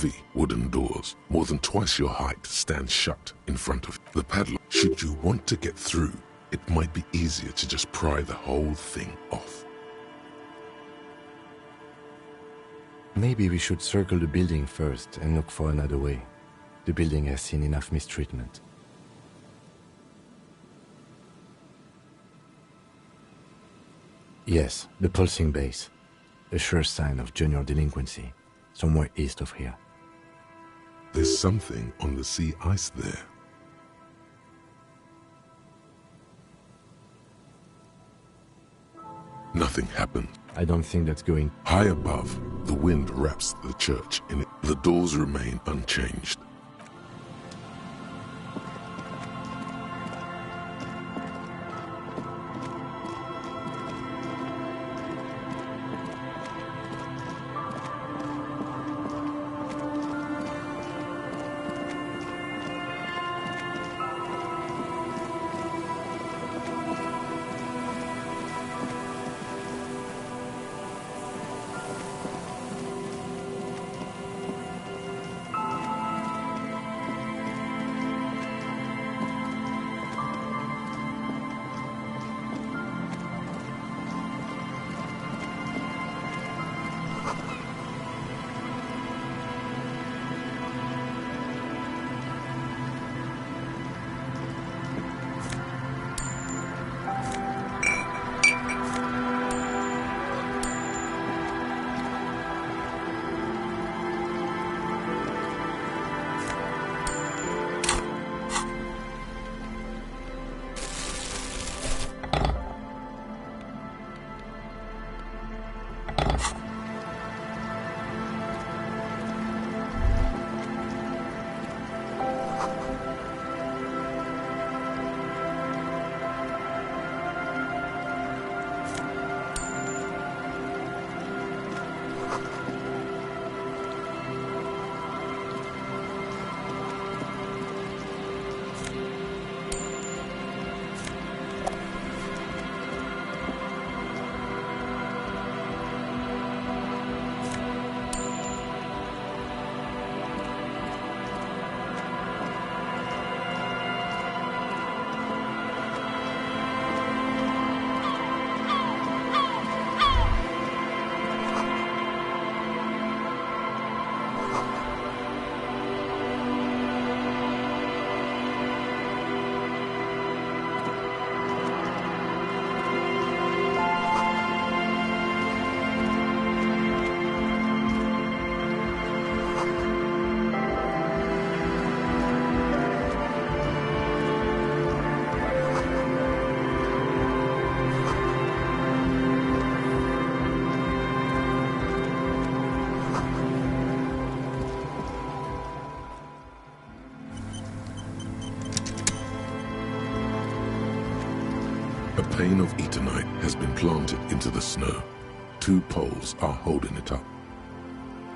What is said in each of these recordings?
Heavy wooden doors, more than twice your height, stand shut in front of the padlock. Should you want to get through, it might be easier to just pry the whole thing off. Maybe we should circle the building first and look for another way. The building has seen enough mistreatment. Yes, the pulsing base. A sure sign of junior delinquency, somewhere east of here. There's something on the sea ice there. Nothing happened. I don't think that's going... High above, the wind wraps the church in it. The doors remain unchanged. A pane of eternite has been planted into the snow. 2 poles are holding it up.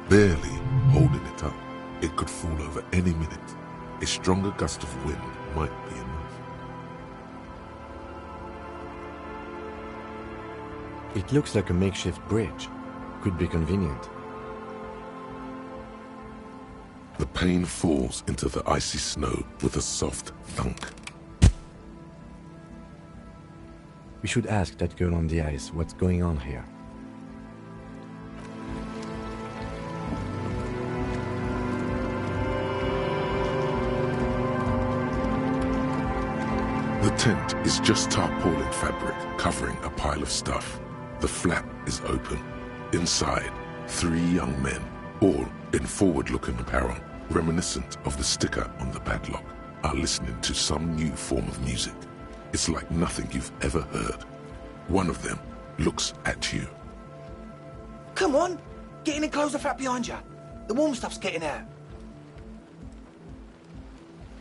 Barely holding it up. It could fall over any minute. A stronger gust of wind might be enough. It looks like a makeshift bridge. Could be convenient. The pane falls into the icy snow with a soft thunk. We should ask that girl on the ice what's going on here. The tent is just tarpaulin fabric covering a pile of stuff. The flap is open. Inside, 3 young men, all in forward-looking apparel, reminiscent of the sticker on the padlock, are listening to some new form of music. It's like nothing you've ever heard. One of them looks at you. Come on! Get in and close the flap behind you. The warm stuff's getting out.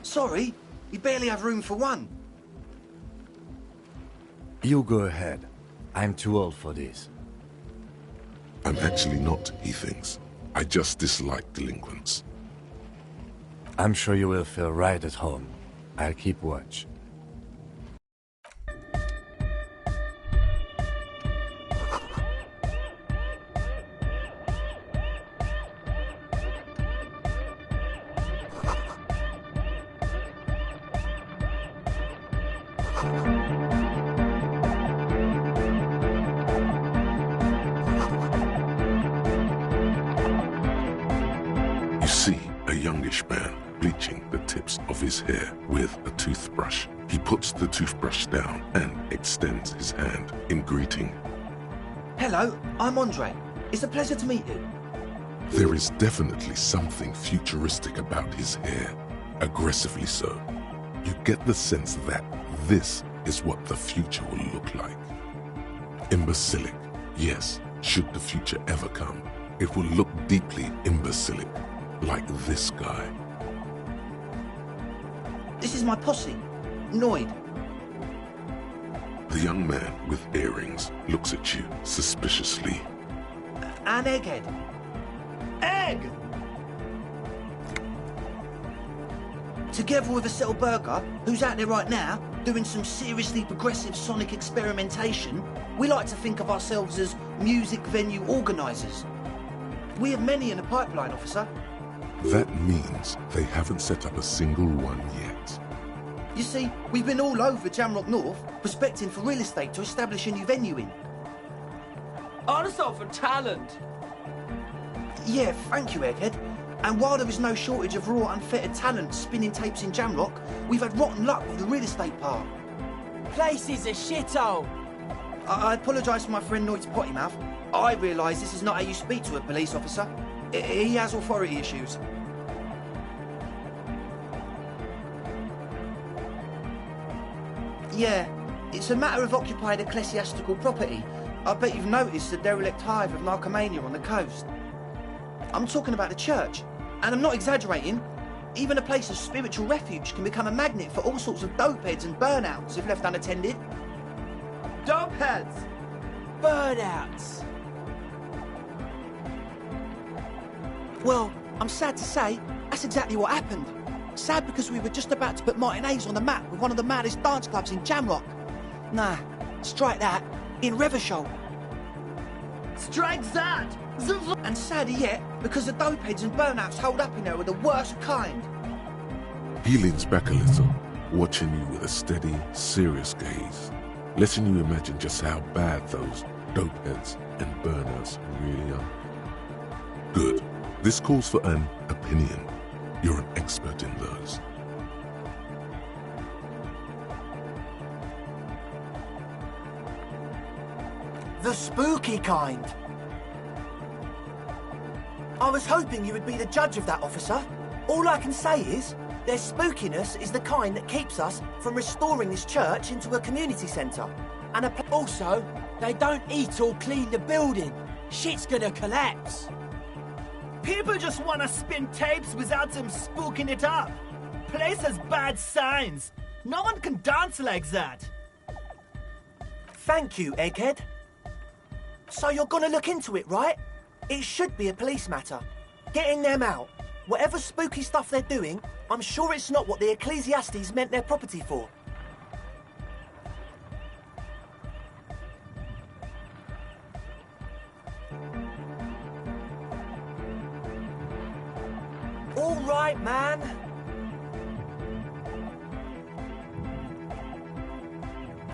Sorry, we barely have room for one. You go ahead. I'm too old for this. I'm actually not, he thinks. I just dislike delinquents. I'm sure you will feel right at home. I'll keep watch. You see a youngish man bleaching the tips of his hair with a toothbrush. He puts the toothbrush down and extends his hand in greeting. Hello, I'm Andre. It's a pleasure to meet you. There is definitely something futuristic about his hair, aggressively so. You get the sense that this is what the future will look like. Imbecilic, yes, should the future ever come, it will look deeply imbecilic, like this guy. This is my posse, Noid. The young man with earrings looks at you suspiciously. And Egghead. Egg! Together with a Cell Burger, who's out there right now, doing some seriously progressive sonic experimentation, we like to think of ourselves as music venue organisers. We have many in the pipeline, officer. That means they haven't set up a single one yet. You see, we've been all over Jamrock North, prospecting for real estate to establish a new venue in. Also for talent. Yeah, thank you, Egghead. And while there is no shortage of raw, unfettered talent spinning tapes in Jamrock, we've had rotten luck with the real estate part. Place is a shithole. I apologise for my friend Noid's potty mouth. I realise this is not how you speak to a police officer. He has authority issues. Yeah, it's a matter of occupied ecclesiastical property. I bet you've noticed the derelict hive of narcomania on the coast. I'm talking about the church, and I'm not exaggerating. Even a place of spiritual refuge can become a magnet for all sorts of dopeheads and burnouts if left unattended. Dopeheads! Burnouts! Well, I'm sad to say, that's exactly what happened. Sad because we were just about to put Martinez on the map with one of the maddest dance clubs in Jamrock. Nah, strike that, in Revachol. Strike that! And sadder yet, because the dopeheads and burnouts hold up in there were the worst kind. He leans back a little, watching you with a steady, serious gaze, letting you imagine just how bad those dopeheads and burnouts really are. Good. This calls for an opinion. You're an expert in those. The spooky kind. I was hoping you would be the judge of that, officer. All I can say is, their spookiness is the kind that keeps us from restoring this church into a community centre. And also, they don't eat or clean the building. Shit's gonna collapse. People just want to spin tapes without them spooking it up. Place has bad signs. No one can dance like that. Thank you, Egghead. So you're gonna look into it, right? It should be a police matter. Getting them out. Whatever spooky stuff they're doing, I'm sure it's not what the Ecclesiastes meant their property for. All right, man.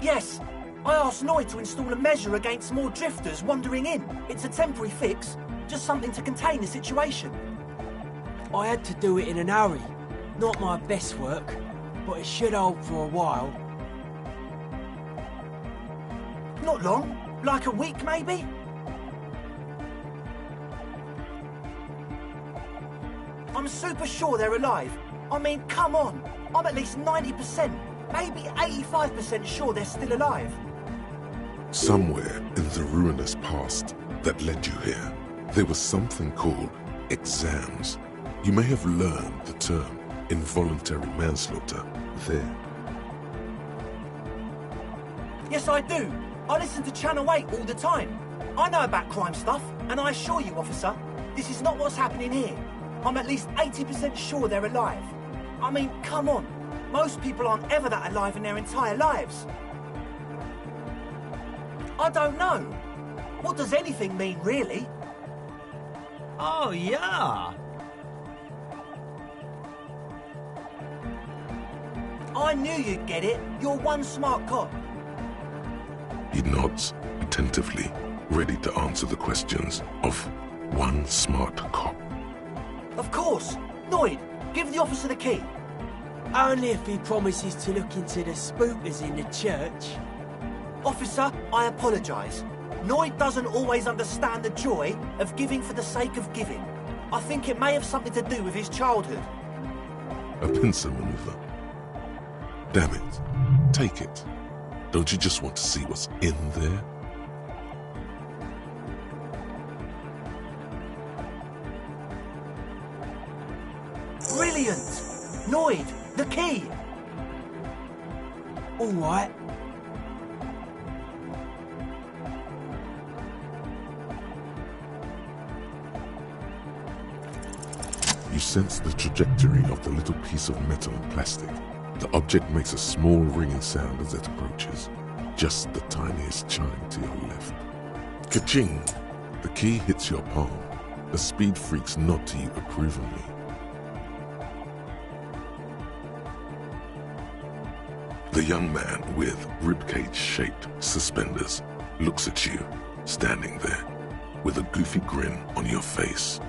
Yes, I asked Noid to install a measure against more drifters wandering in. It's a temporary fix, just something to contain the situation. I had to do it in an hurry. Not my best work, but it should hold for a while. Not long, like a week maybe? I'm super sure they're alive. I mean, come on. I'm at least 90%, maybe 85% sure they're still alive. Somewhere in the ruinous past that led you here, there was something called exams. You may have learned the term involuntary manslaughter there. Yes, I do. I listen to Channel 8 all the time. I know about crime stuff, and I assure you, officer, this is not what's happening here. I'm at least 80% sure they're alive. I mean, come on. Most people aren't ever that alive in their entire lives. I don't know. What does anything mean, really? Oh, yeah. I knew you'd get it. You're one smart cop. He nods attentively, ready to answer the questions of one smart cop. Of course. Noid, give the officer the key. Only if he promises to look into the spookers in the church. Officer, I apologise. Noid doesn't always understand the joy of giving for the sake of giving. I think it may have something to do with his childhood. A pincer maneuver. Damn it. Take it. Don't you just want to see what's in there? Brilliant! Noid, the key! All right. You sense the trajectory of the little piece of metal and plastic. The object makes a small ringing sound as it approaches. Just the tiniest chime to your left. Ka-ching! The key hits your palm. The speed freaks nod to you approvingly. The young man with ribcage-shaped suspenders looks at you, standing there, with a goofy grin on your face.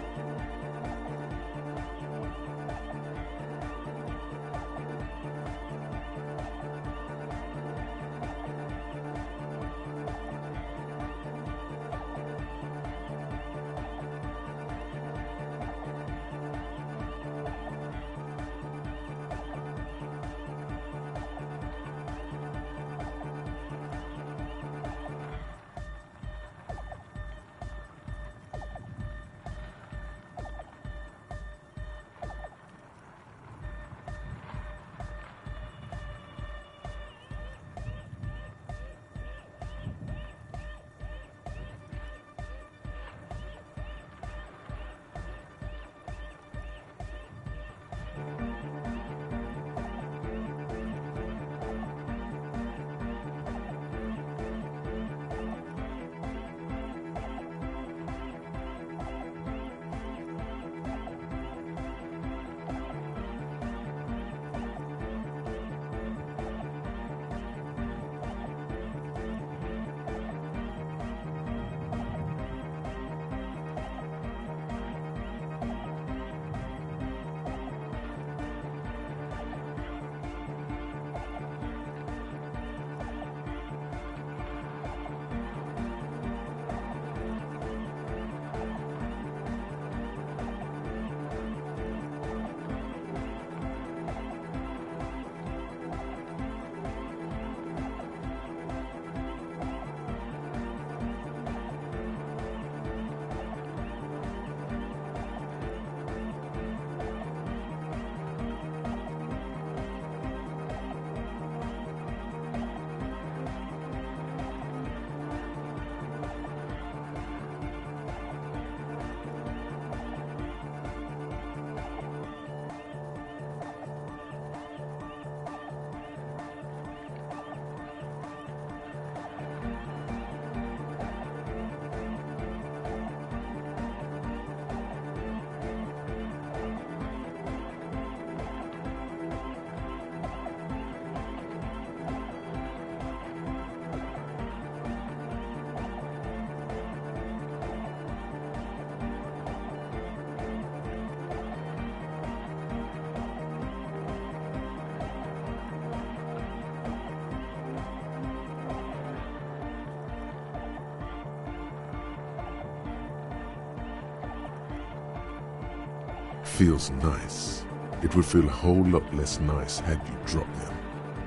Feels nice. It would feel a whole lot less nice had you dropped them,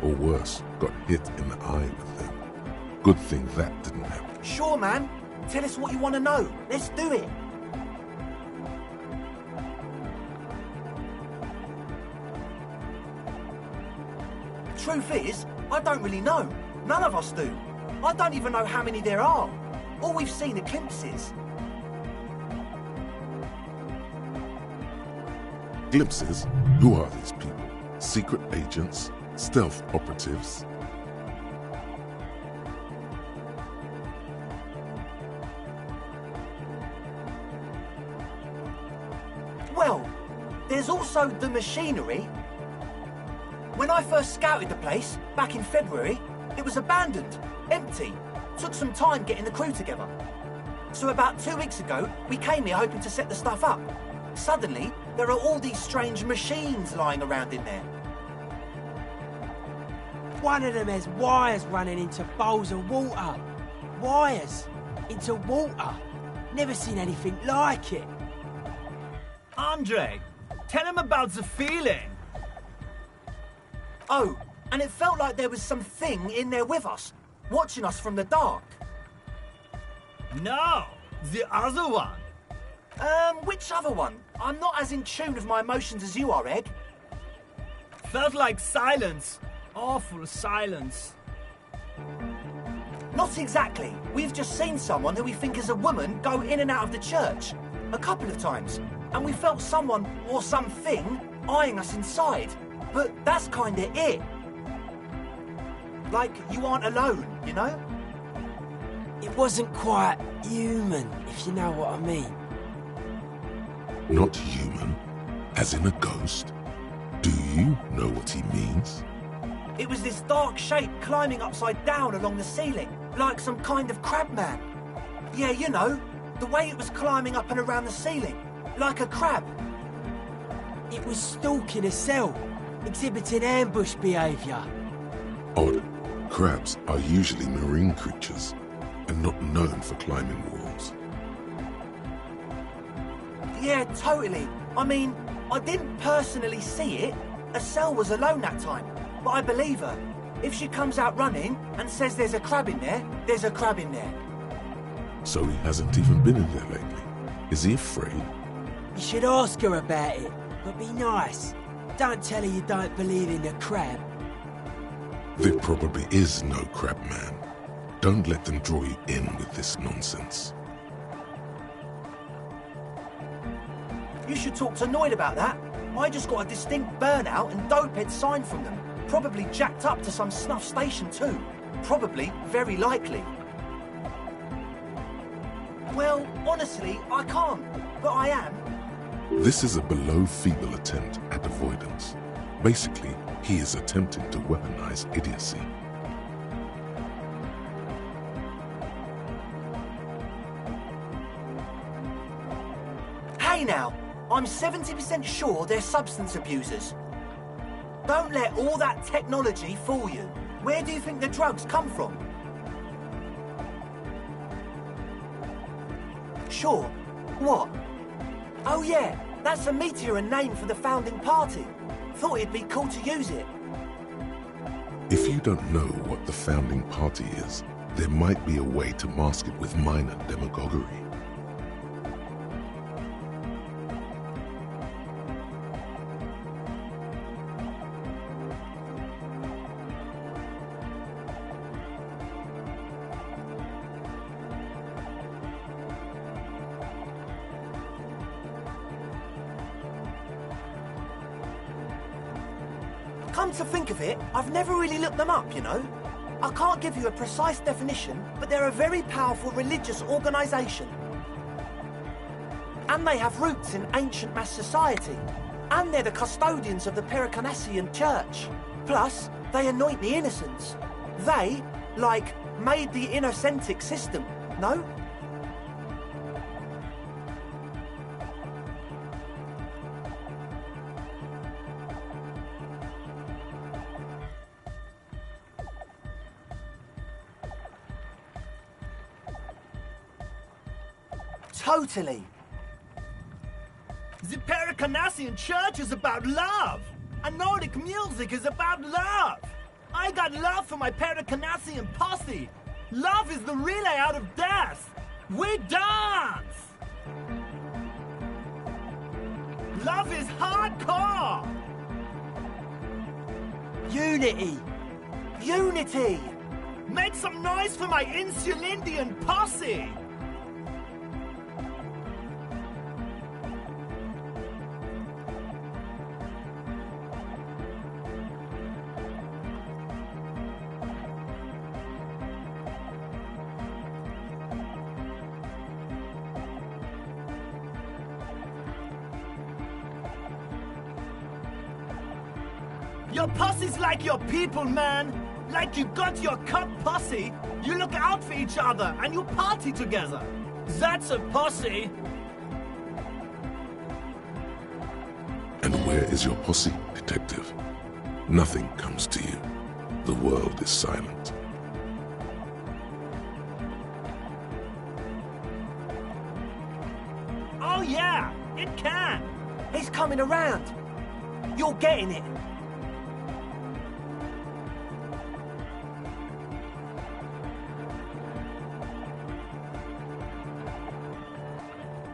or worse, got hit in the eye with them. Good thing that didn't happen. Sure, man. Tell us what you want to know. Let's do it. Truth is, I don't really know. None of us do. I don't even know how many there are. All we've seen are glimpses. Glimpses? Who are these people? Secret agents? Stealth operatives? Well, there's also the machinery. When I first scouted the place, back in February, it was abandoned, empty. Took some time getting the crew together. So about 2 weeks ago, we came here hoping to set the stuff up. Suddenly, there are all these strange machines lying around in there. One of them has wires running into bowls of water. Wires into water. Never seen anything like it. Andre, tell him about the feeling. Oh, and it felt like there was something in there with us, watching us from the dark. No, the other one. Which other one? I'm not as in tune with my emotions as you are, Egg. Felt like silence. Awful silence. Not exactly. We've just seen someone who we think is a woman go in and out of the church. A couple of times. And we felt someone, or something, eyeing us inside. But that's kinda it. Like, you aren't alone, you know? It wasn't quite human, if you know what I mean. Not human? As in a ghost? Do you know what he means? It was this dark shape climbing upside down along the ceiling, like some kind of crabman. Yeah, you know, the way it was climbing up and around the ceiling, like a crab. It was stalking a cell, exhibiting ambush behaviour. Odd. Crabs are usually marine creatures and not known for climbing walls. Yeah, totally. I mean, I didn't personally see it. Estelle was alone that time, but I believe her. If she comes out running and says there's a crab in there, there's a crab in there. So he hasn't even been in there lately. Is he afraid? You should ask her about it, but be nice. Don't tell her you don't believe in the crab. There probably is no crab man. Don't let them draw you in with this nonsense. You should talk to Noid about that. I just got a distinct burnout and dopehead sign from them. Probably jacked up to some snuff station too. Probably, very likely. Well, honestly, I can't. But I am. This is a below-feeble attempt at avoidance. Basically, he is attempting to weaponize idiocy. Hey now, I'm 70% sure they're substance abusers. Don't let all that technology fool you. Where do you think the drugs come from? Sure. What? Oh yeah, that's a meteor and name for the founding party. Thought it'd be cool to use it. If you don't know what the founding party is, there might be a way to mask it with minor demagoguery. Come to think of it, I've never really looked them up, you know. I can't give you a precise definition, but they're a very powerful religious organisation. And they have roots in ancient mass society. And they're the custodians of the Pericanassian Church. Plus, they anoint the innocents. They, like, made the innocentic system, no? Totally. The Pericanassian Church is about love. And Nordic music is about love. I got love for my Pericanassian posse. Love is the relay out of death. We dance. Love is hardcore. Unity. Unity! Make some noise for my Insulindian posse. Your posse's like your people, man. Like you got your cop posse. You look out for each other and you party together. That's a posse. And where is your posse, detective? Nothing comes to you. The world is silent. Oh yeah, it can. He's coming around. You're getting it.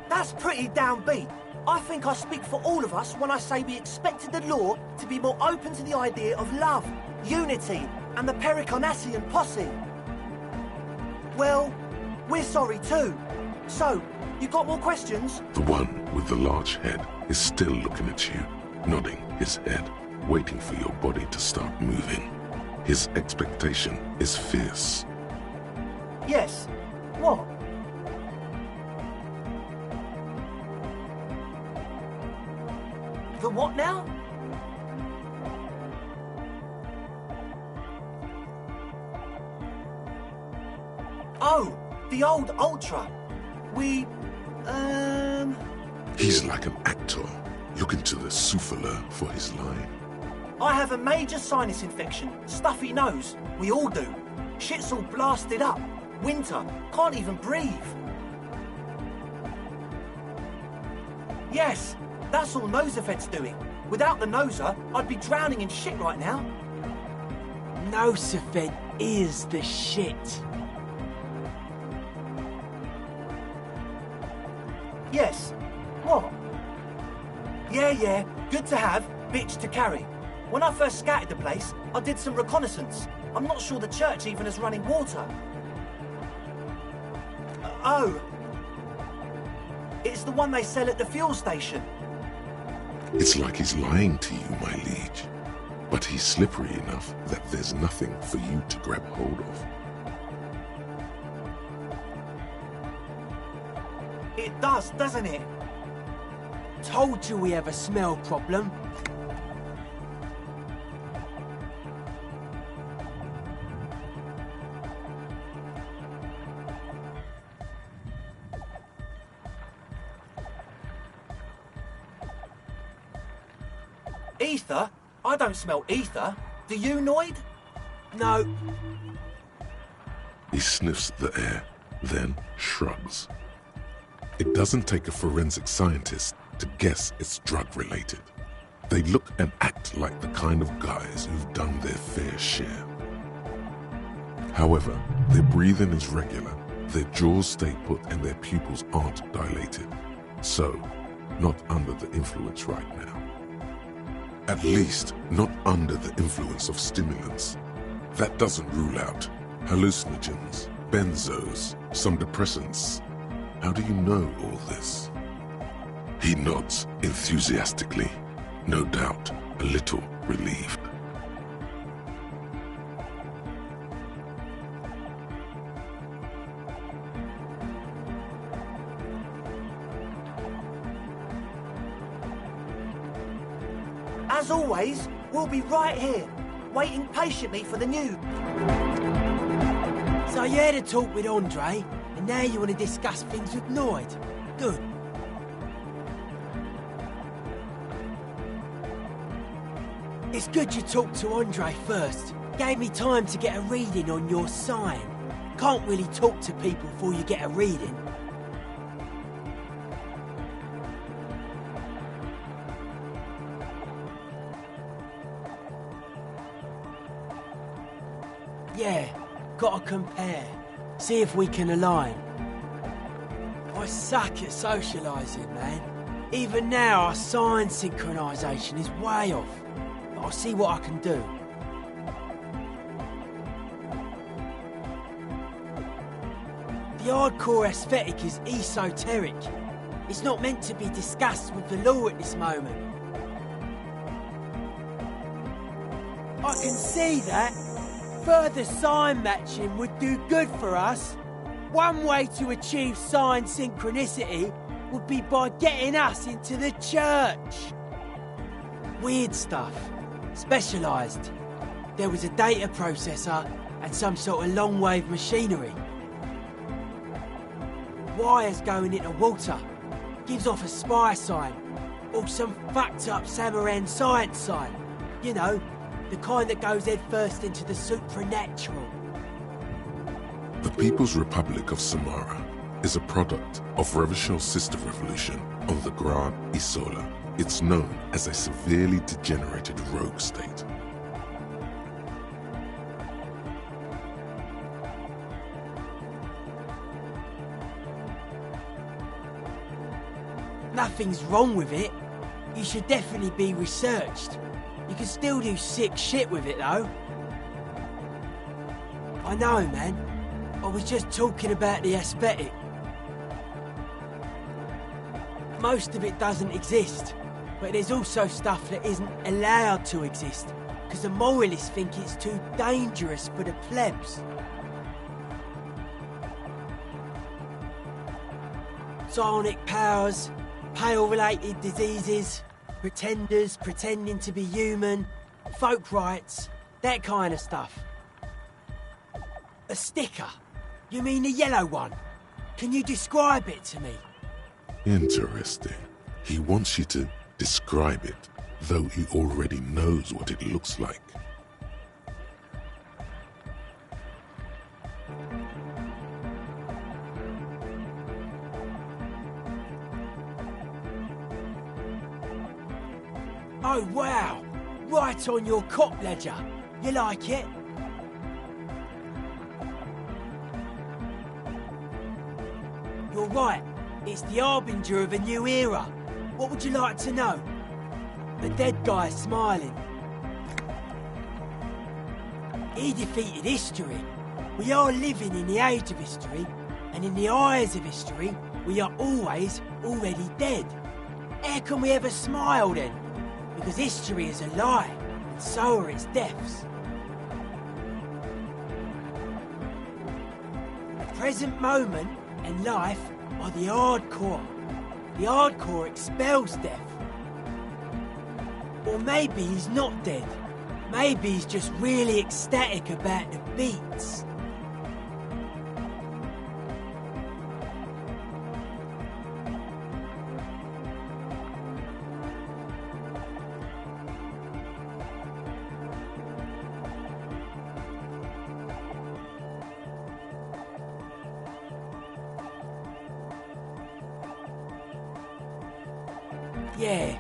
That's pretty downbeat. I think I speak for all of us when I say we expected the law to be more open to the idea of love, unity, and the Pericarnassian posse. Well, we're sorry too. So, you got more questions? The one with the large head is still looking at you, nodding his head, waiting for your body to start moving. His expectation is fierce. Yes. What? The what now? Oh, the old Ultra. He's like an actor, looking to the souffleur for his line. I have a major sinus infection, stuffy nose. We all do. Shit's all blasted up. Winter, can't even breathe. Yes, that's all Nosefed's doing. Without the noser, I'd be drowning in shit right now. Nosefed is the shit. Yes. What? Yeah, good to have, bitch to carry. When I first scouted the place, I did some reconnaissance. I'm not sure the church even has running water. Oh. It's the one they sell at the fuel station. It's like he's lying to you, my liege. But he's slippery enough that there's nothing for you to grab hold of. It does, doesn't it? Told you we have a smell problem. Ether? I don't smell ether. Do you, Noid? No. He sniffs the air, then shrugs. It doesn't take a forensic scientist to guess it's drug-related. They look and act like the kind of guys who've done their fair share. However, their breathing is regular, their jaws stay put and their pupils aren't dilated. So, not under the influence right now. At least, not under the influence of stimulants. That doesn't rule out hallucinogens, benzos, some depressants. How do you know all this? He nods enthusiastically, no doubt a little relieved. As always, we'll be right here, waiting patiently for the news. So you had a talk with Andre, and now you want to discuss things with Noid. Good. It's good you talked to Andre first. Gave me time to get a reading on your sign. Can't really talk to people before you get a reading. Yeah, gotta compare. See if we can align. I suck at socialising, man. Even now, our sign synchronisation is way off. But I'll see what I can do. The hardcore aesthetic is esoteric. It's not meant to be discussed with the law at this moment. I can see that. Further sign matching would do good for us. One way to achieve sign synchronicity would be by getting us into the church. Weird stuff. Specialised. There was a data processor and some sort of long-wave machinery. Wires going into water. Gives off a spy sign. Or some fucked up Samaran science sign. You know, the kind that goes head first into the supernatural. The People's Republic of Samara is a product of Revishal's sister revolution on the Gran Isola. It's known as a severely degenerated rogue state. Nothing's wrong with it. You should definitely be researched. You can still do sick shit with it, though. I know, man. I was just talking about the aesthetic. Most of it doesn't exist, but there's also stuff that isn't allowed to exist, because the moralists think it's too dangerous for the plebs. Psionic powers, pale-related diseases, pretenders pretending to be human, folk rights, that kind of stuff. A sticker? You mean the yellow one? Can you describe it to me? Interesting. He wants you to describe it, though he already knows what it looks like. Oh, wow! Right on your cop ledger. You like it? You're right. It's the harbinger of a new era. What would you like to know? The dead guy's smiling. He defeated history. We are living in the age of history, and in the eyes of history, we are always already dead. How can we ever smile then? Because history is a lie, and so are its deaths. The present moment and life are the hardcore. The hardcore expels death. Or maybe he's not dead. Maybe he's just really ecstatic about the beats. Yeah,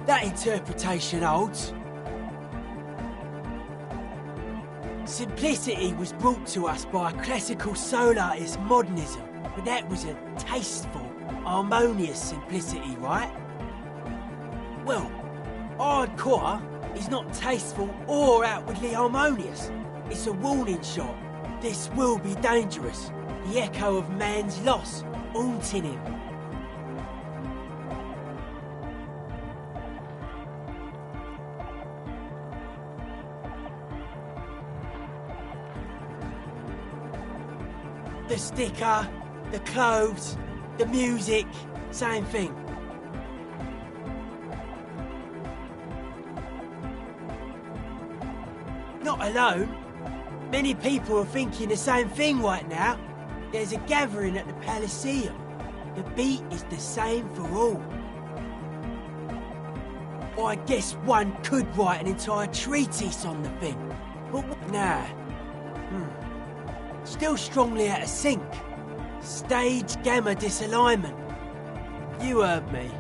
that interpretation holds. Simplicity was brought to us by classical soul artist modernism, but that was a tasteful, harmonious simplicity, right? Well, hardcore is not tasteful or outwardly harmonious. It's a warning shot. This will be dangerous. The echo of man's loss, haunting him. The sticker, the clothes, the music, same thing. Not alone. Many people are thinking the same thing right now. There's a gathering at the Elysium. The beat is the same for all. I guess one could write an entire treatise on the thing. But nah. Still strongly out of sync. Stage gamma disalignment. You heard me.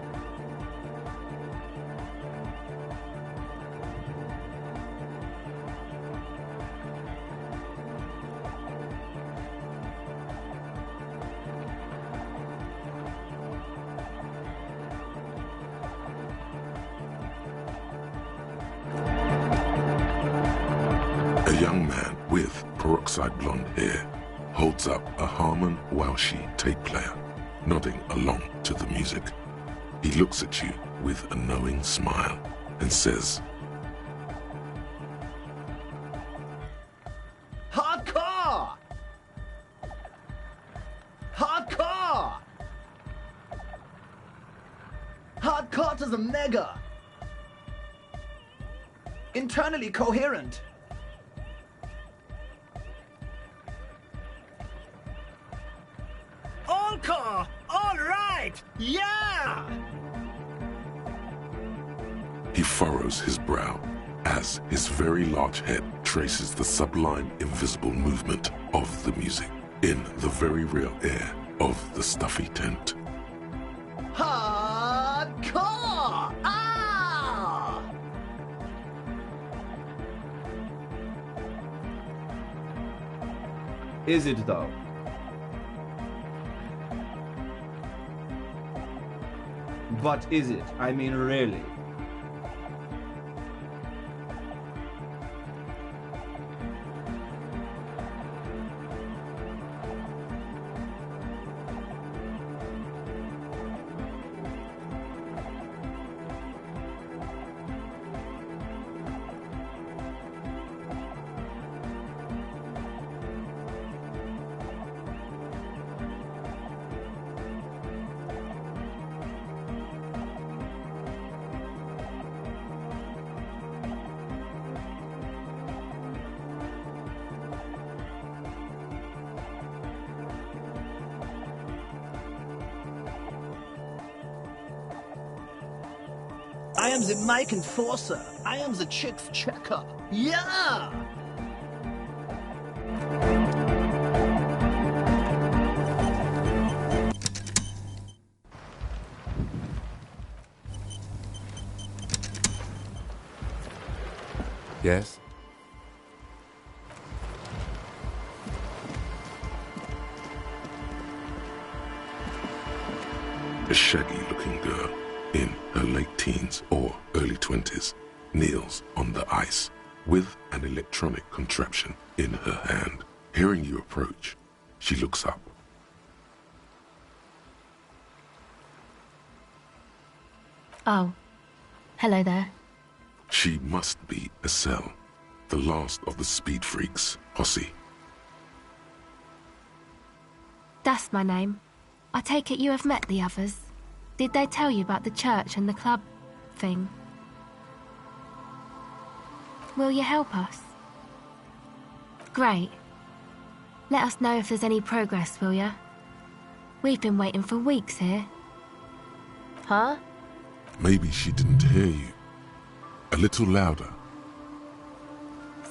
A young man with peroxide blonde hair holds up a Harman Walshi tape player, nodding along to the music. He looks at you with a knowing smile and says, Hardcore! Hardcore! Hardcore to the mega! internally coherent. Encore! All right! Yeah! He furrows his brow as his very large head traces the sublime invisible movement of the music in the very real air of the stuffy tent. Hardcore! Ah! Is it though? But is it? I mean, really? I am the mic enforcer. I am the chicks checker. Yeah! Yes? A shaggy-looking girl in her late teens or early 20s kneels on the ice with an electronic contraption in her hand. Hearing you approach, she looks up. Oh, hello there. She must be Estelle, the last of the Speed Freaks posse. That's my name. I take it you have met the others. Did they tell you about the church and the club thing? Will you help us? Great. Let us know if there's any progress, will ya? We've been waiting for weeks here. Huh? Maybe she didn't hear you. A little louder.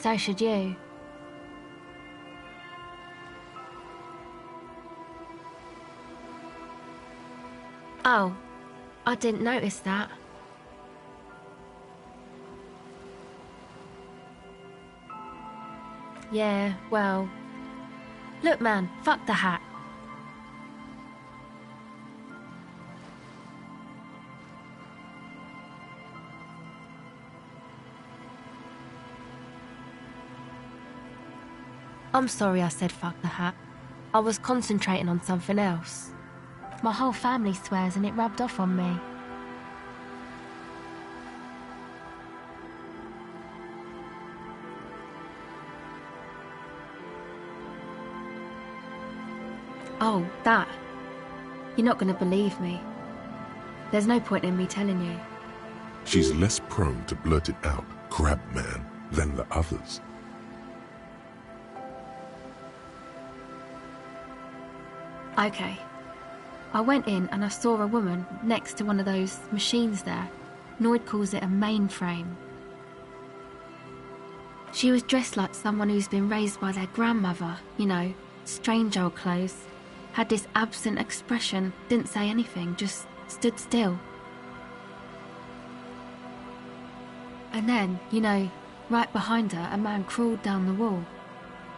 So should you. Oh, I didn't notice that. Yeah, well... Look, man, fuck the hat. I'm sorry I said fuck the hat. I was concentrating on something else. My whole family swears and it rubbed off on me. Oh, that. You're not going to believe me. There's no point in me telling you. She's less prone to blurt it out, crab man, than the others. Okay. I went in and I saw a woman next to one of those machines there. Noid calls it a mainframe. She was dressed like someone who's been raised by their grandmother, you know, strange old clothes. Had this absent expression, didn't say anything, just stood still. And then, you know, right behind her, a man crawled down the wall,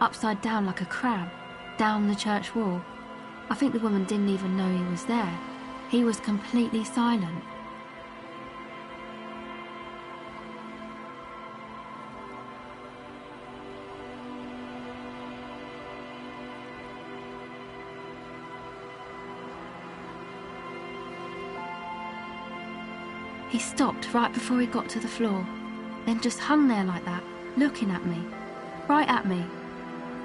upside down like a crab, down the church wall. I think the woman didn't even know he was there. He was completely silent. He stopped right before he got to the floor, then just hung there like that, looking at me. Right at me.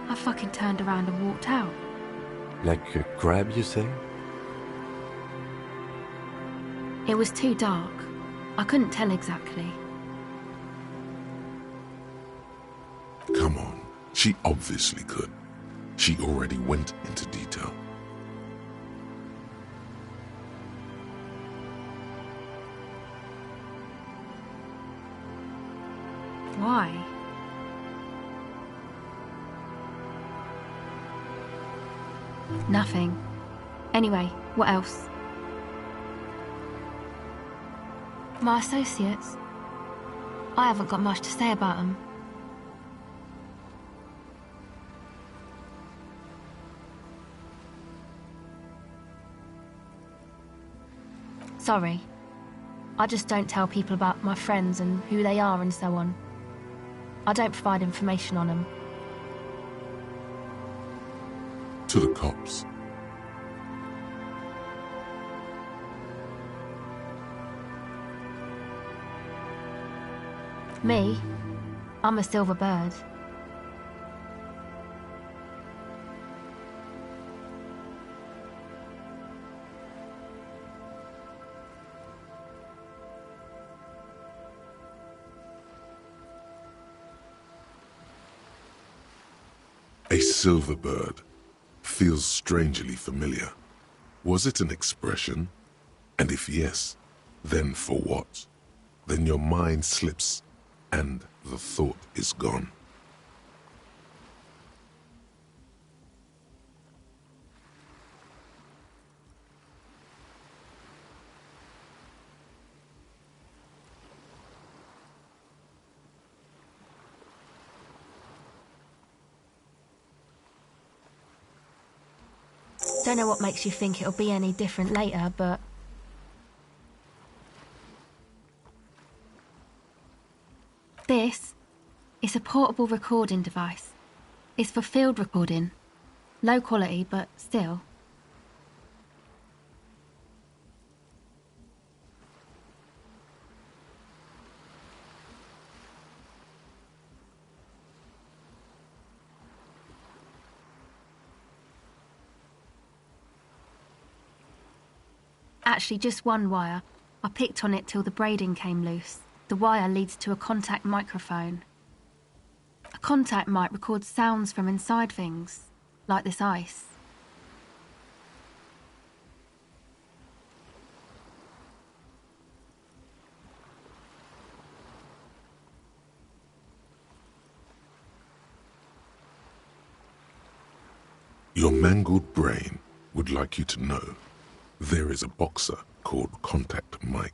I fucking turned around and walked out. Like a crab, you say? It was too dark. I couldn't tell exactly. She obviously could. She already went into detail. Why? Nothing. Anyway, what else? My associates? I haven't got much to say about them. Sorry. I just don't tell people about my friends and who they are and so on. I don't provide information on them. To the cops. Me? I'm a silver bird. A silver bird feels strangely familiar. Was it an expression? And if yes, then for what? Then your mind slips and the thought is gone. Don't know what makes you think it'll be any different later, but... This is a portable recording device. It's for field recording. Low quality, but still. Actually, just one wire. I picked on it till the braiding came loose. The wire leads to a contact microphone. A contact mic records sounds from inside things, like this ice. Your mangled brain would like you to know there is a boxer called Contact Mike.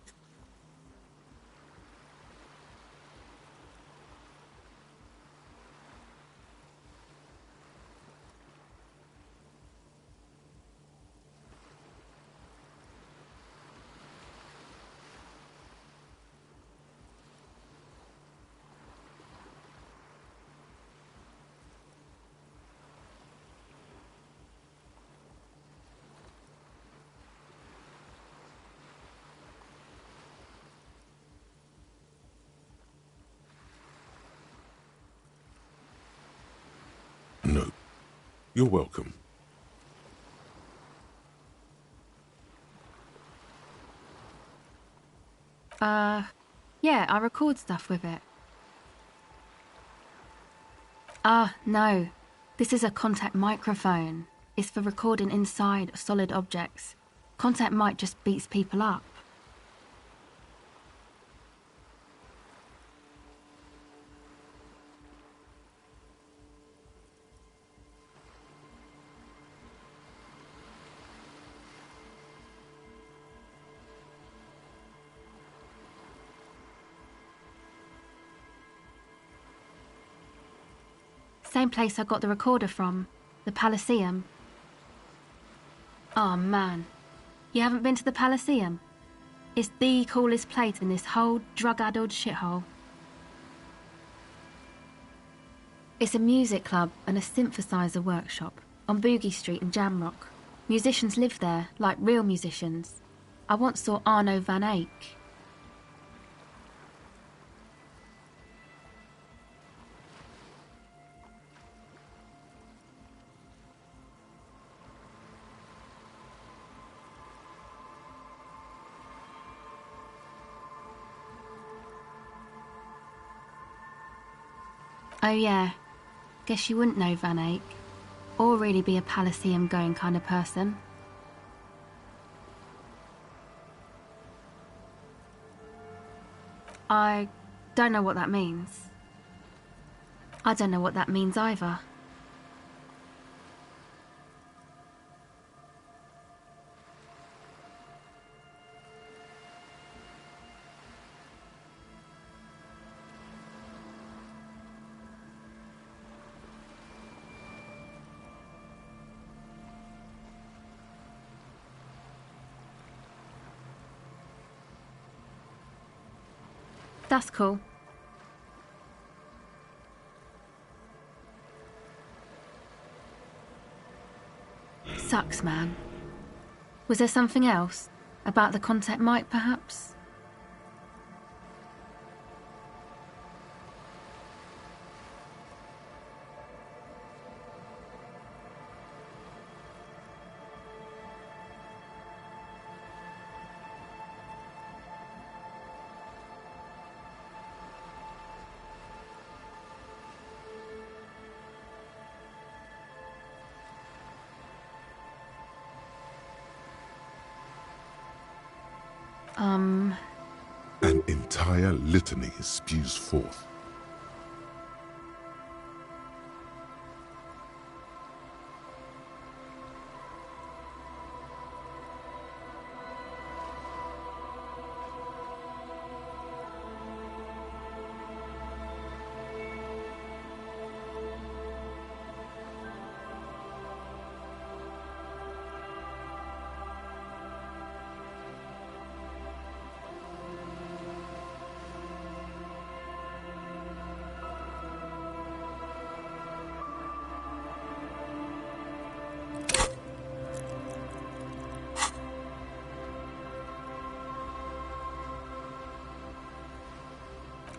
No, you're welcome. Yeah, I record stuff with it. No. This is a contact microphone. It's for recording inside solid objects. Contact mic just beats people up. Same place I got the recorder from, the Elysium. Oh man, you haven't been to the Elysium? It's the coolest place in this whole drug-addled shithole. It's a music club and a synthesizer workshop on Boogie Street in Jamrock. Musicians live there, like real musicians. I once saw Arno van Eyck. Oh yeah, Guess you wouldn't know Van Eyck, or really be a Palaceum-going kind of person. I don't know what that means. I don't know what that means either. That's cool. Sucks, man. Was there something else? About the contact mic, perhaps? An entire litany spews forth.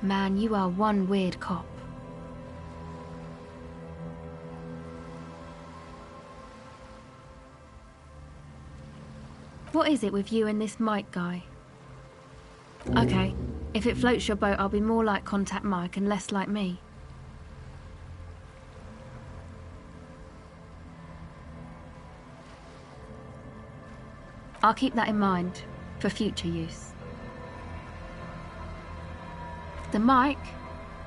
Man, you are one weird cop. What is it with you and this Mike guy? Okay, if it floats your boat, I'll be more like Contact Mike and less like me. I'll keep that in mind for future use. The mic?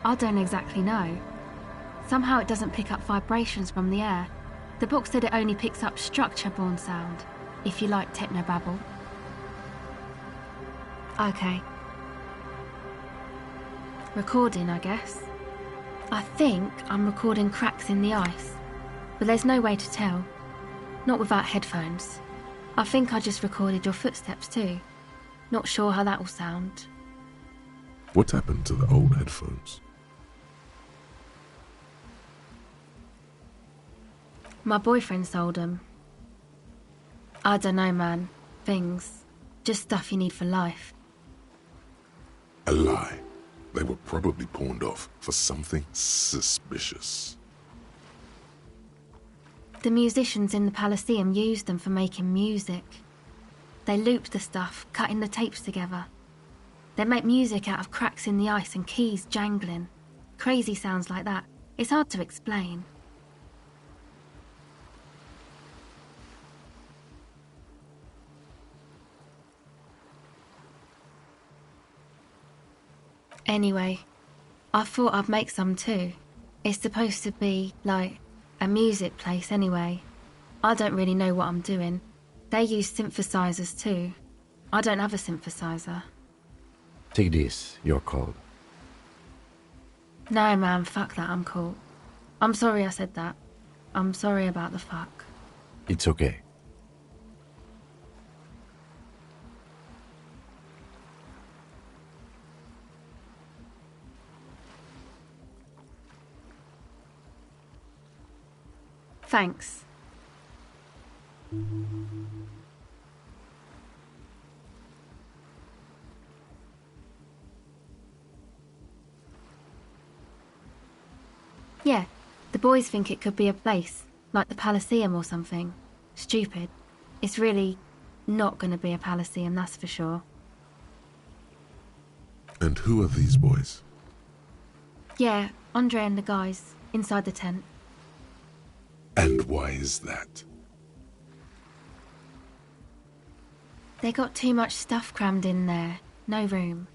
I don't exactly know. Somehow it doesn't pick up vibrations from the air. The book said it only picks up structure-borne sound, if you like technobabble. Okay. Recording, I guess. I think I'm recording cracks in the ice, but there's no way to tell. Not without headphones. I think I just recorded your footsteps too. Not sure how that will sound. What happened to the old headphones? My boyfriend sold them. I don't know, man. Things. Just stuff you need for life. A lie. They were probably pawned off for something suspicious. The musicians in the Palaceum used them for making music. They looped the stuff, cutting the tapes together. They make music out of cracks in the ice and keys jangling. Crazy sounds like that. It's hard to explain. Anyway, I thought I'd make some too. It's supposed to be, like, a music place anyway. I don't really know what I'm doing. They use synthesizers too. I don't have a synthesizer. Take this, your call. No, man, fuck that, I'm cool. I'm sorry I said that. I'm sorry about the fuck. It's okay. Thanks. Yeah, the boys think it could be a place, like the Palaceum or something. Stupid. It's really not going to be a Palaceum, that's for sure. And who are these boys? Yeah, Andre and the guys. inside the tent. And why is that? They got too much stuff crammed in there. No room.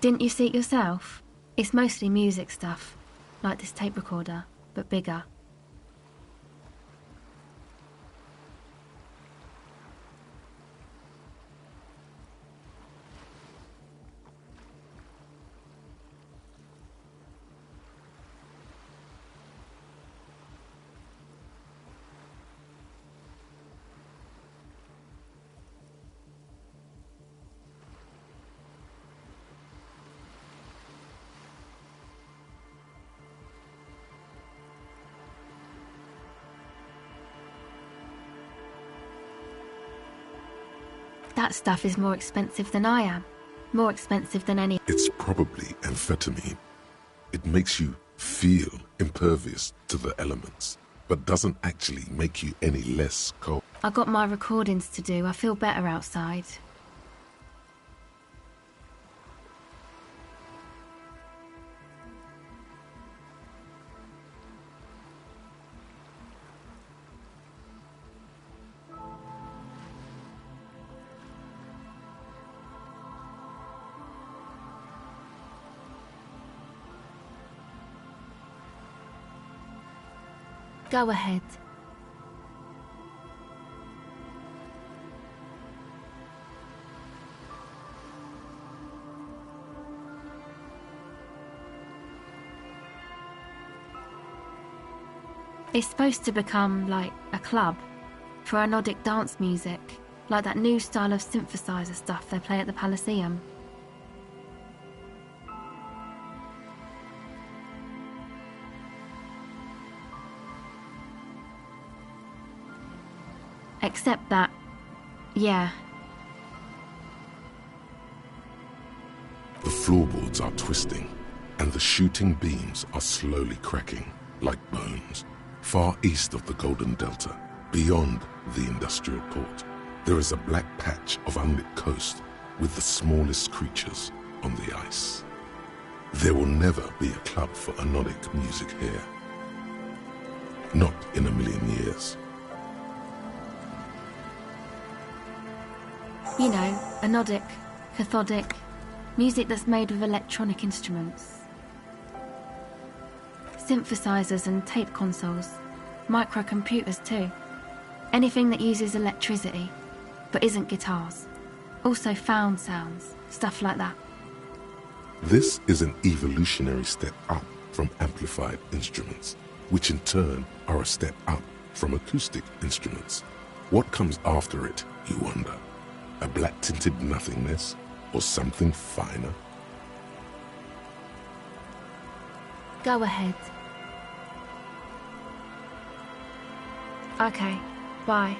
Didn't you see it yourself? It's mostly music stuff, like this tape recorder, but bigger. That stuff is more expensive than I am. More expensive than any... It's probably amphetamine. It makes you feel impervious to the elements, but doesn't actually make you any less cold. I got my recordings to do. I feel better outside. Go ahead. It's supposed to become like a club for anodic dance music, like that new style of synthesizer stuff they play at the Elysium. Except that, yeah. The floorboards are twisting, and the shooting beams are slowly cracking, like bones. Far east of the Golden Delta, beyond the industrial port, there is a black patch of unlit coast with the smallest creatures on the ice. There will never be a club for anodic music here. Not in a million years. You know, anodic, cathodic, music that's made with electronic instruments. Synthesizers and tape consoles, microcomputers too. Anything that uses electricity, but isn't guitars. Also found sounds, stuff like that. This is an evolutionary step up from amplified instruments, which in turn are a step up from acoustic instruments. What comes after it, you wonder? A black-tinted nothingness, or something finer? Go ahead. Okay, bye.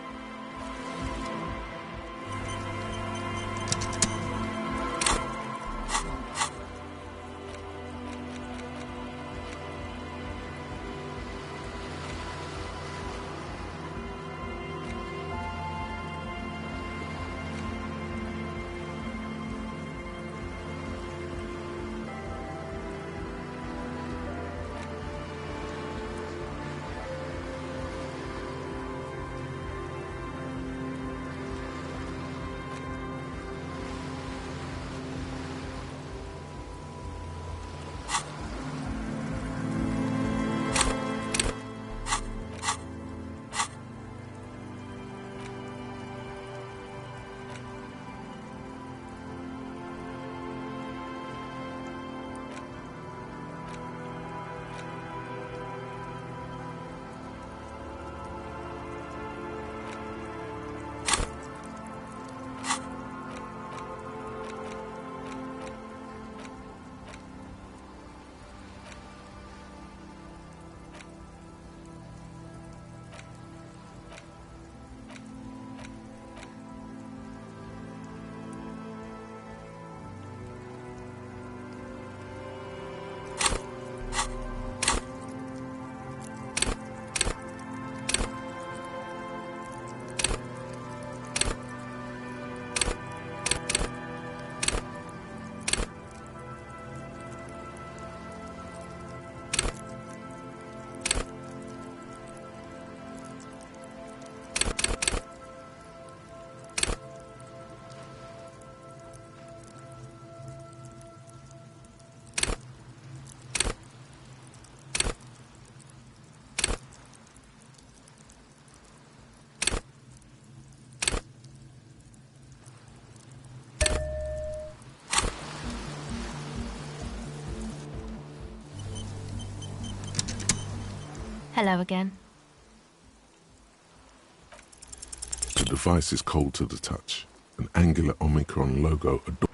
Hello again. The device is cold to the touch. An angular Omicron logo adorns.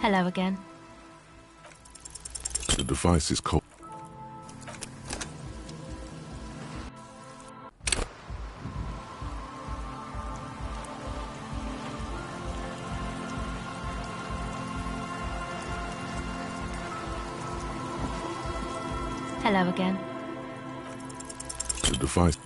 Hello again. The device is cold. Hello again. The device.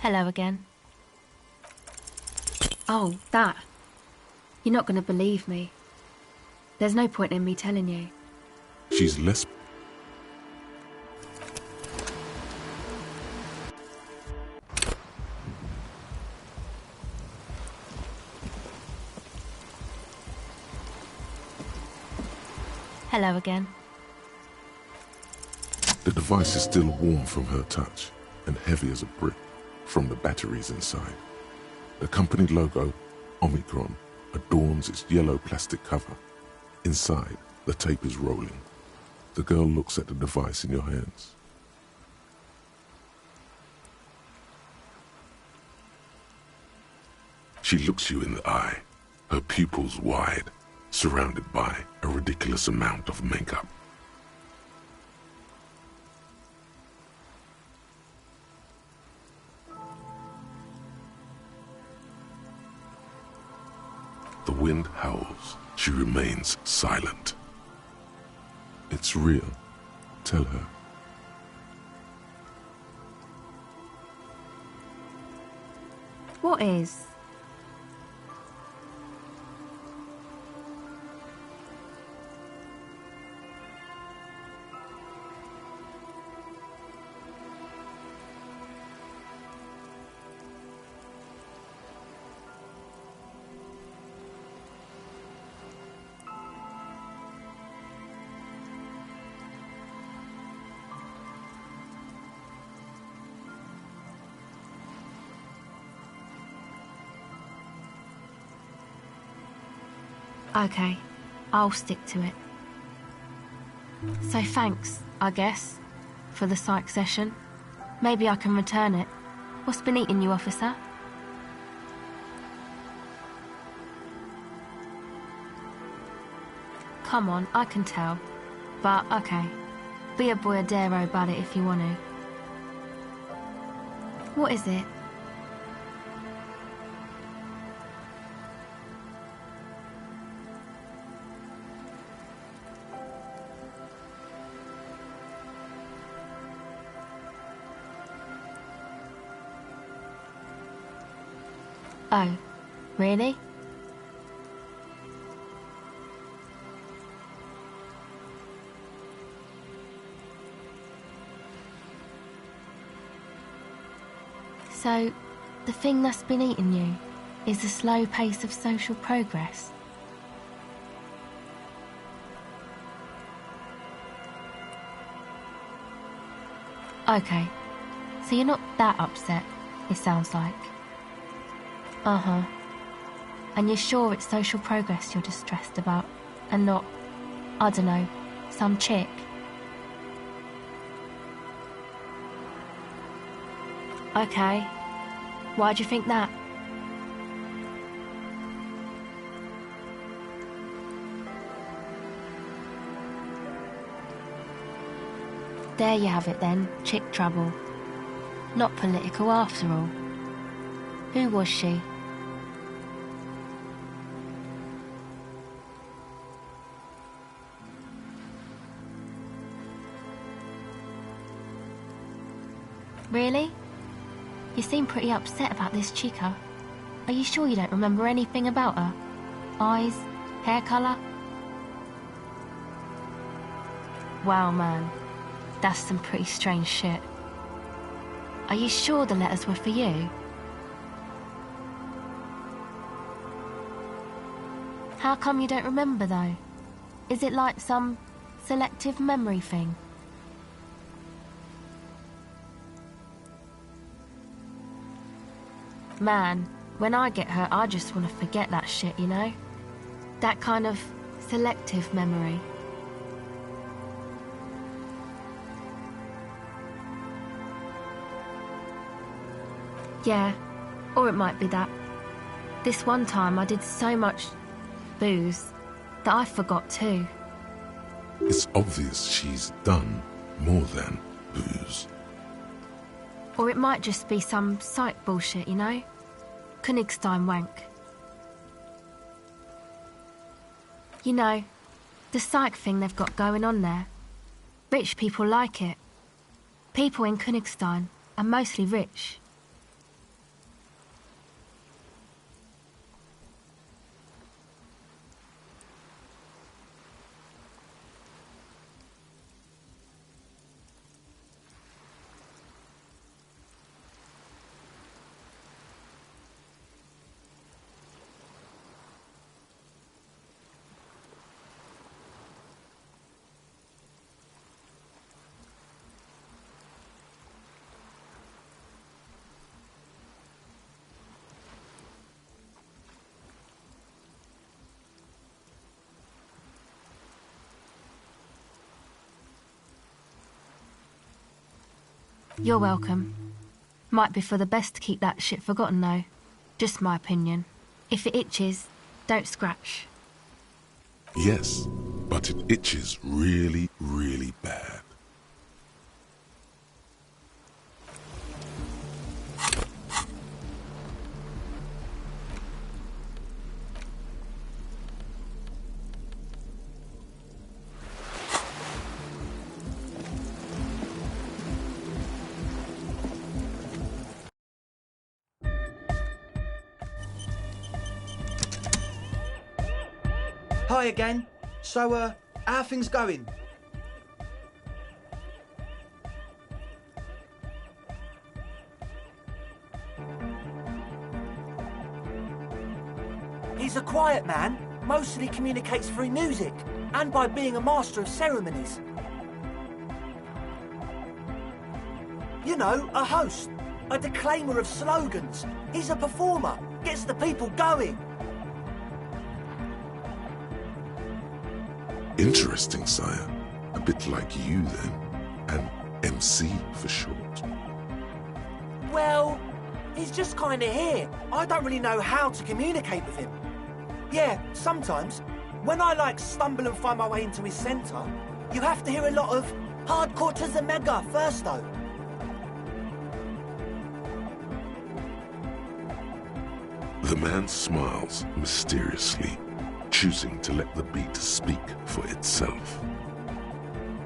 Hello again. Oh, that. You're not going to believe me. There's no point in me telling you. She's less. Hello again. The device is still warm from her touch and heavy as a brick from the batteries inside. The company logo, Omicron, adorns its yellow plastic cover. Inside, the tape is rolling. The girl looks at the device in your hands. She looks you in the eye, her pupils wide, surrounded by a ridiculous amount of makeup. The wind howls. She remains silent. It's real. Tell her. What is? Okay, I'll stick to it. So thanks, I guess, for the psych session. Maybe I can return it. What's been eating you, officer? Come on, I can tell. But, okay. Be a boyadero about it if you want to. What is it? Oh, really? So, the thing that's been eating you is the slow pace of social progress. Okay, so you're not that upset, it sounds like. Uh-huh. And you're sure it's social progress you're distressed about, and not, I don't know, some chick? Okay. Why do you think that? There you have it then, chick trouble. Not political after all. Who was she? Really? You seem pretty upset about this chica. Are you sure you don't remember anything about her? Eyes? Hair colour? Wow, man. That's some pretty strange shit. Are you sure the letters were for you? How come you don't remember, though? Is it like some selective memory thing? Man, when I get hurt, I just want to forget that shit, you know? That kind of selective memory. Yeah, or it might be that. This one time I did so much booze that I forgot too. It's obvious she's done more than booze. Or it might just be some psych bullshit, you know? Königstein wank. You know, the psych thing they've got going on there. Rich people like it. People in Königstein are mostly rich. You're welcome. Might be for the best to keep that shit forgotten, though. Just my opinion. If it itches, don't scratch. Yes, but it itches really, really bad. Hi again. So, how are things going? He's a quiet man, mostly communicates through music, and by being a master of ceremonies. You know, a host, a declaimer of slogans. He's a performer, gets the people going. Interesting, sire. A bit like you, then. An MC for short. Well, he's just kind of here. I don't really know how to communicate with him. Yeah, sometimes, when I stumble and find my way into his centre, you have to hear a lot of hardcore to the mega first, though. The man smiles mysteriously, choosing to let the beat speak for itself.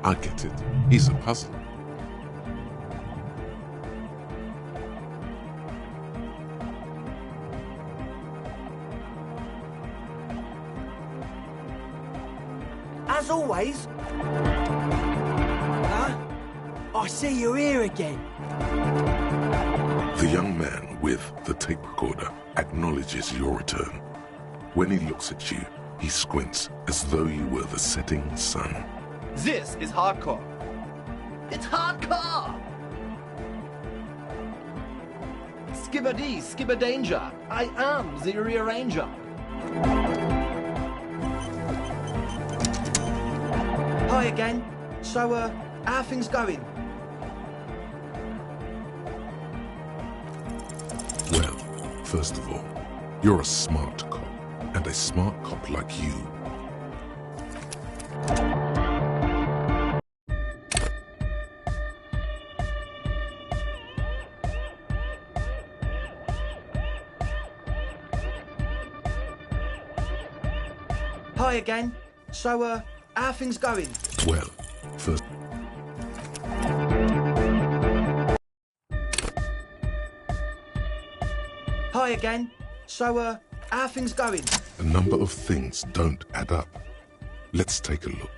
I get it. He's a puzzle. As always... Huh? I see you're here again. The young man with the tape recorder acknowledges your return. When he looks at you, he squints as though you were the setting sun. This is hardcore. It's hardcore! Skibbity, skibberdanger. I am the rearranger. Hi again. So, how are things going? Well, first of all, you're a smart cop, and a smart cop like you. Hi again. So, how are things going? Well, first... Hi again. So, how are things going? A number of things don't add up. Let's take a look.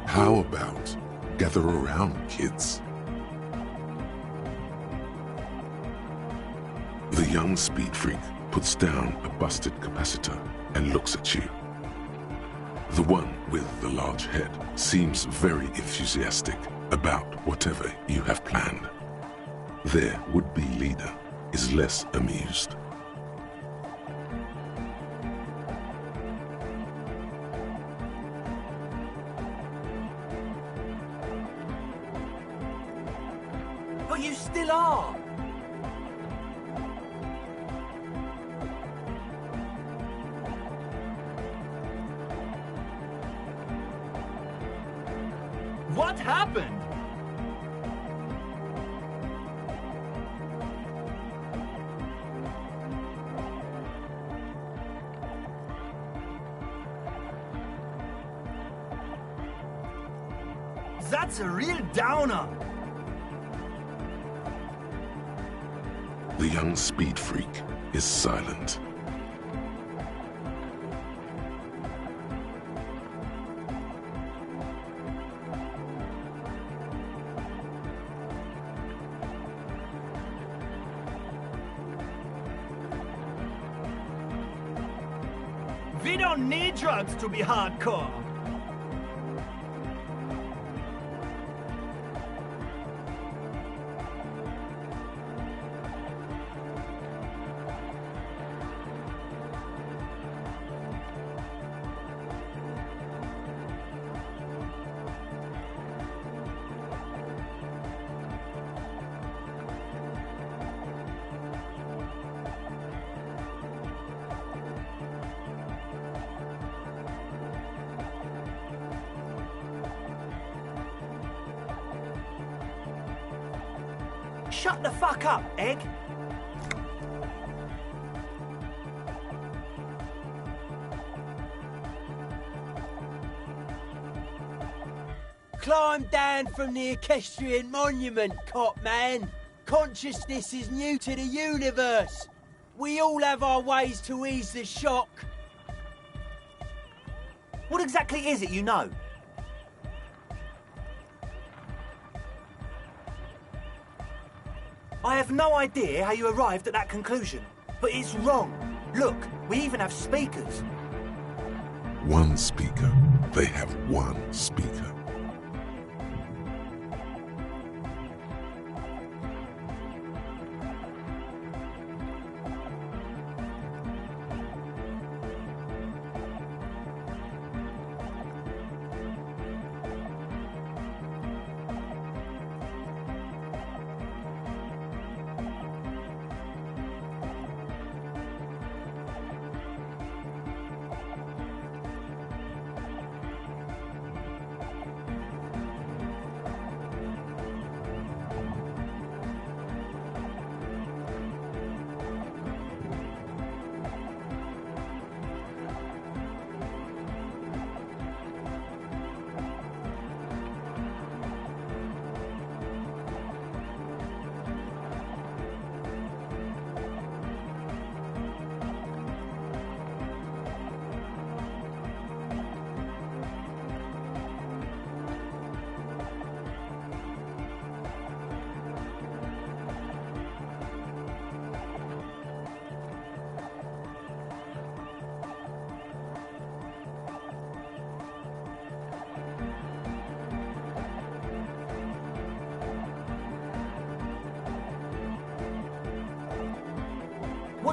How about gather around, kids? The young speed freak puts down a busted capacitor and looks at you. The one with the large head seems very enthusiastic about whatever you have planned. Their would-be leader is less amused. But you still are! What happened? That's a real downer. The young speed freak is silent. We don't need drugs to be hardcore. Shut the fuck up, Egg! Climb down from the equestrian monument, cop man. Consciousness is new to the universe. We all have our ways to ease the shock. What exactly is it you know? I have no idea how you arrived at that conclusion, but it's wrong. Look, we even have speakers. One speaker. They have one speaker.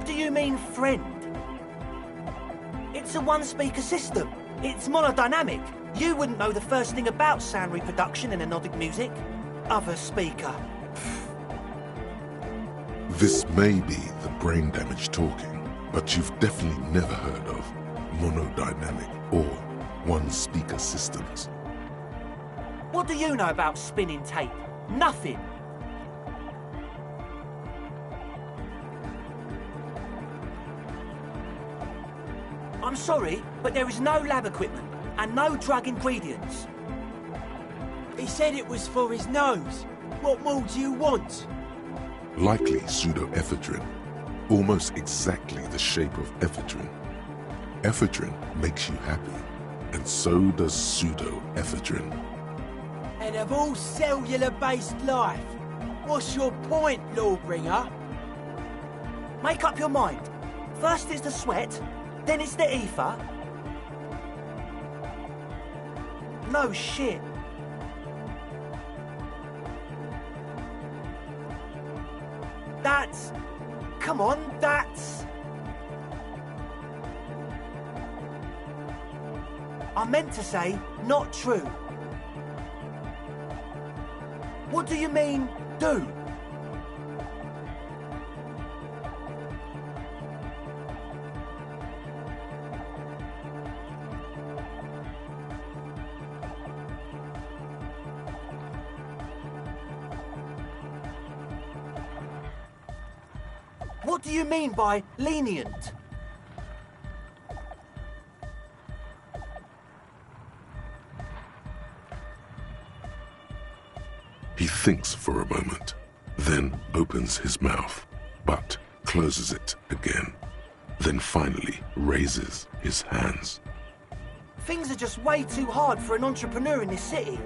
What do you mean, friend? It's a one-speaker system. It's monodynamic. You wouldn't know the first thing about sound reproduction in anodic music. Other speaker. This may be the brain damage talking, but you've definitely never heard of monodynamic or one-speaker systems. What do you know about spinning tape? Nothing. I'm sorry, but there is no lab equipment and no drug ingredients. He said it was for his nose. What more do you want? Likely pseudoephedrine, almost exactly the shape of ephedrine. Ephedrine makes you happy, and so does pseudoephedrine. And of all cellular-based life, what's your point, Lawbringer? Make up your mind. First it's the sweat, then it's the ether. No shit. That's... Come on, that's... I meant to say, not true. What do you mean, do? What do you mean by lenient? He thinks for a moment, then opens his mouth, but closes it again, then finally raises his hands. Things are just way too hard for an entrepreneur in this city.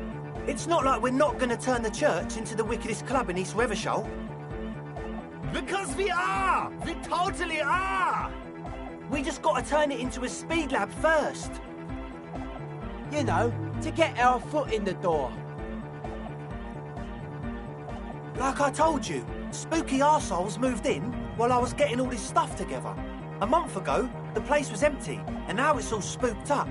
It's not like we're not going to turn the church into the wickedest club in East Revershall. Because we are! We totally are! We just got to turn it into a speed lab first. You know, to get our foot in the door. Like I told you, spooky arseholes moved in while I was getting all this stuff together. A month ago, the place was empty, and now it's all spooked up.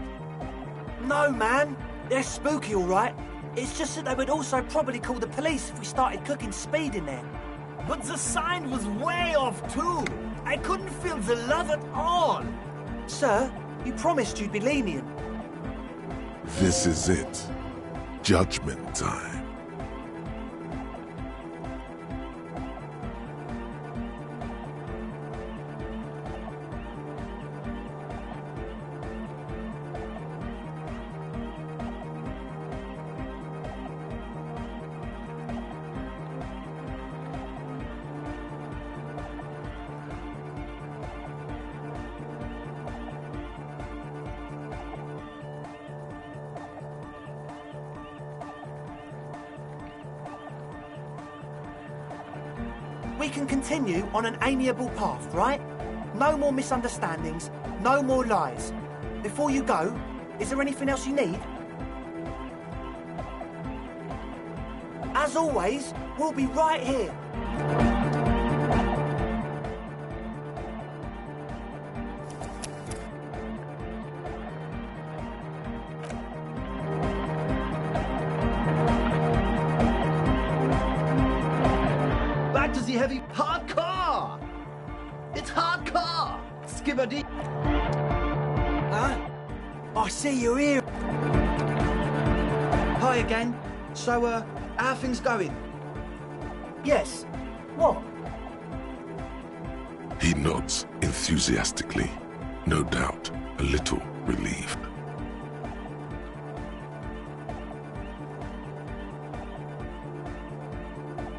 No, man, they're spooky all right. It's just that they would also probably call the police if we started cooking speed in there. But the sign was way off too. I couldn't feel the love at all. Sir, you promised you'd be lenient. This is it. Judgment time. We can continue on an amiable path, right? No more misunderstandings, no more lies. Before you go, is there anything else you need? As always, we'll be right here. Back to the heavy hardcore! It's hardcore! Skibbity! Huh? I see you're here. Hi again. So, how are things going? Yes. What? He nods enthusiastically, no doubt a little relieved.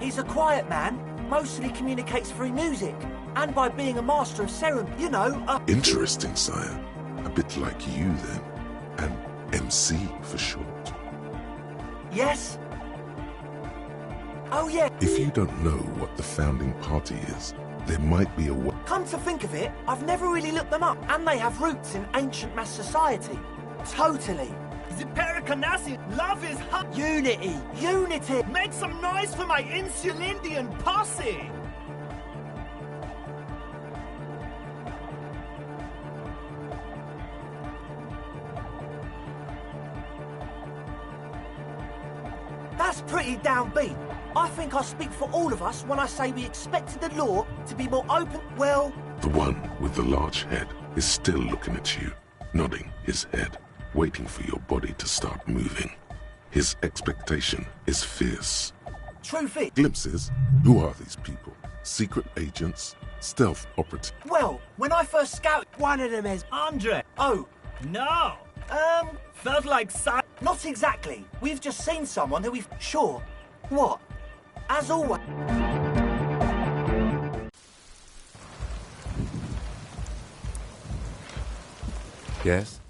He's a quiet man, mostly communicates through music, and by being a master of ceremony, you know, Interesting, sire. A bit like you, then. An MC for short. Yes? Oh, yeah. If you don't know what the founding party is, there might be a way. Come to think of it, I've never really looked them up, and they have roots in ancient mass society. Totally. The Paracanasi, love is hot. Unity. Unity! Make some noise for my Insulindian posse. That's pretty downbeat. I think I speak for all of us when I say we expected the law to be more open. Well, The one with the large head is still looking at you, nodding his head, waiting for your body to start moving. His expectation is fierce. truth is, Glimpses? Who are these people? Secret agents? Stealth operatives? well, when I first scouted, One of them is... Andre! oh, No! Felt like not exactly. We've just seen someone who we've... Sure. What? As always... Yes?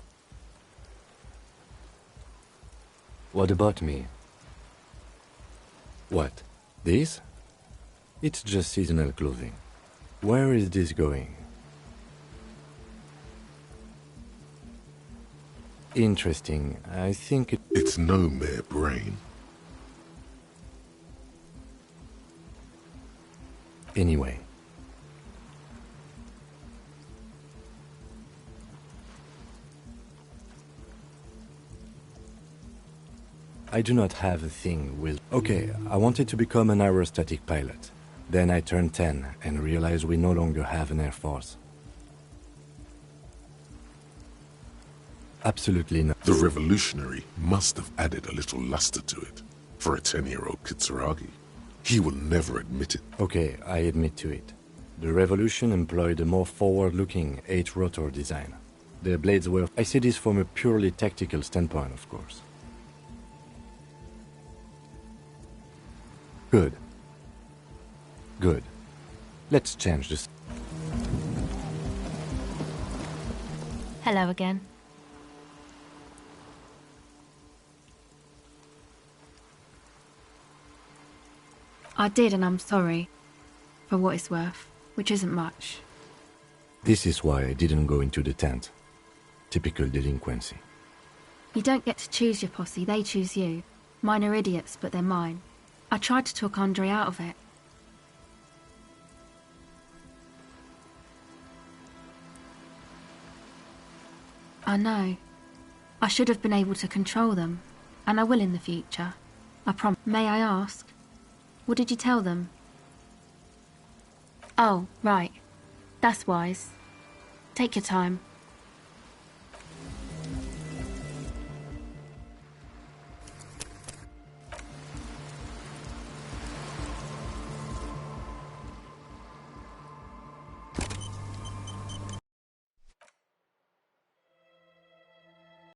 What about me? What? This? It's just seasonal clothing. Where is this going? Interesting. I think it... It's no mere brain. Anyway. I do not have a thing with... Okay, I wanted to become an aerostatic pilot. Then I turned 10 and realized we no longer have an air force. Absolutely not. The revolutionary must have added a little luster to it. For a 10-year-old Kitsuragi, he will never admit it. Okay, I admit to it. The revolution employed a more forward-looking 8-rotor design. The blades were... I see this from a purely tactical standpoint, of course. Good. Good. Let's change this. Hello again. I did, and I'm sorry. For what it's worth, which isn't much. This is why I didn't go into the tent. Typical delinquency. You don't get to choose your posse, they choose you. Mine are idiots, but they're mine. I tried to talk Andre out of it. I know. I should have been able to control them, and I will in the future. I promise. May I ask? What did you tell them? Oh, right. That's wise. Take your time.